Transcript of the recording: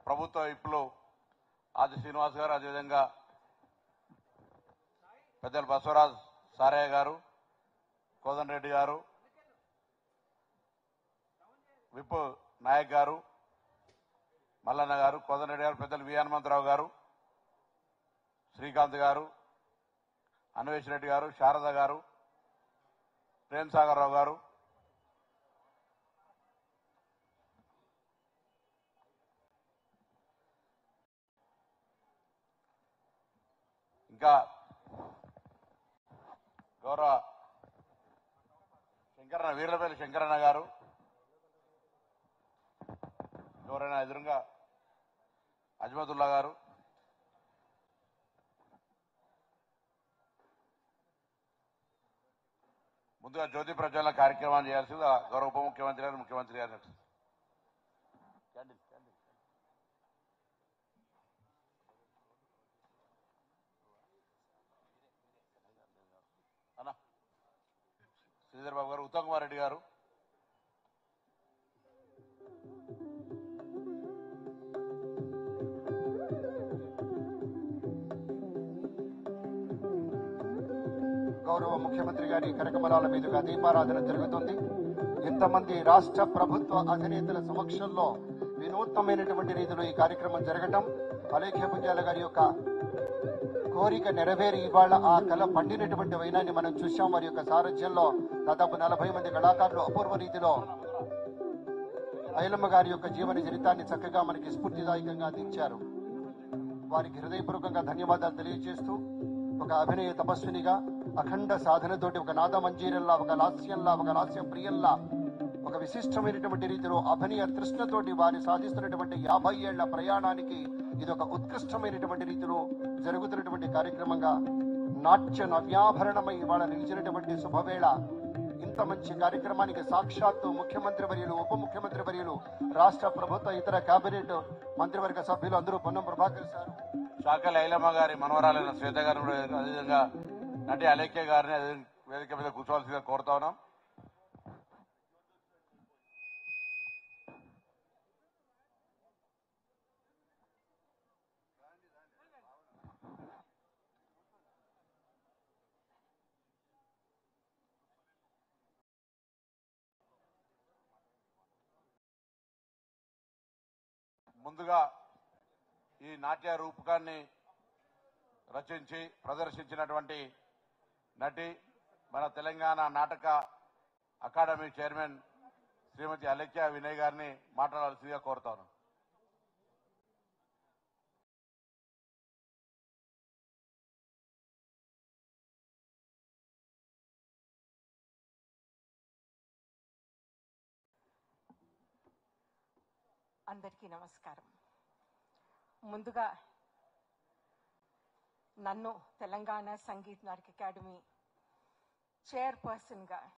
ప్రభుత్వ విప్పులు ఆది శ్రీనివాస్ గారు, అదేవిధంగా పెద్దలు బసవరాజ్ సారయ్య గారు, కోదండరెడ్డి గారు, విప్ నాయక్ గారు, మల్లన్న గారు, కోదండరెడ్డి గారు, పెద్దలు వి హనుమంతరావు గారు, శ్రీకాంత్ గారు, అన్వేష్ రెడ్డి గారు, శారద గారు, ప్రేమ్ సాగర్ రావు గారు, ఇంకా గౌరవ శంకరన్న వీర్లపల్లి శంకరన్న గారు, ఎవరైనా ఎదురుగా అజ్మతుల్లా గారు, ముందుగా జ్యోతి ప్రజ్వలన కార్యక్రమాన్ని చేయాల్సింది గౌరవ ఉప ముఖ్యమంత్రి గారు, ముఖ్యమంత్రి గారు. అన్నా శ్రీధర్ బాబు గారు, ఉత్తమ్ కుమార్ రెడ్డి గారు, గౌరవ ముఖ్యమంత్రి గారి కరకమలాల మీదుగా దీపారాధన జరుగుతుంది. ఇంతమంది రాష్ట్ర ప్రభుత్వ అధినేతల సమక్షంలో వినూత్నమైనటువంటి రీతిలో ఈ కార్యక్రమం జరగటం, అలేఖ్య పుంజాల గారి యొక్క కోరిక నెరవేరి ఇవాళ ఆ కళ పండినటువంటి వైనాన్ని మనం చూశాం. వారి యొక్క సారథ్యంలో దాదాపు 40 మంది కళాకారులు అపూర్వ రీతిలో ఐలమ్మ గారి యొక్క జీవన చరితాన్ని చక్కగా మనకి స్ఫూర్తిదాయకంగా అందించారు. వారికి హృదయపూర్వకంగా ధన్యవాదాలు తెలియజేస్తూ, ఒక అభినయ తపస్వినిగా అఖండ సాధనతోటి, ఒక నాదమంజీరల్లా, ఒక లాస్యంలా, ఒక లాస్య ప్రియంలా, ఒక విశిష్టమైనటువంటి రీతిలో అభినయ తృష్ణతోటి వారి సాధిస్తున్నటువంటి 50 ఏళ్ల ప్రయాణానికి ఇది ఒక ఉత్కృష్టమైనటువంటి రీతిలో జరుగుతున్నటువంటి కార్యక్రమంగా నాట్య నవ్యాభరణమై ఇవాళ నిలిచినటువంటి శుభవేళ. ఇంత మంచి కార్యక్రమానికి సాక్షాత్తు ముఖ్యమంత్రి వర్యులు, ఉప ముఖ్యమంత్రి వర్యులు, రాష్ట్ర ప్రభుత్వ ఇతర కేబినెట్ మంత్రివర్గ సభ్యులు అందరూ పొన్నం ప్రభాకర్ సార్, శాఖల ఐలమ్మ గారి మనవరాలైన శ్వేత గారిని కూడా, అదేవిధంగా నటి అలేఖ్య గారిని వేదిక మీద కూర్చోవలసిందిగా కోరుతా ఉన్నాం. ముందుగా ఈ నాట్య రూపకాన్ని రచించి ప్రదర్శించినటువంటి నటి, మన తెలంగాణ నాటక అకాడమీ చైర్మన్ శ్రీమతి అలేఖ్య వినయ్ గారిని మాట్లాడాల్సిందిగా కోరుతాను. అందరికీ నమస్కారం. ముందుగా నన్ను తెలంగాణ సంగీత్ నాటక అకాడమీ చైర్పర్సన్గా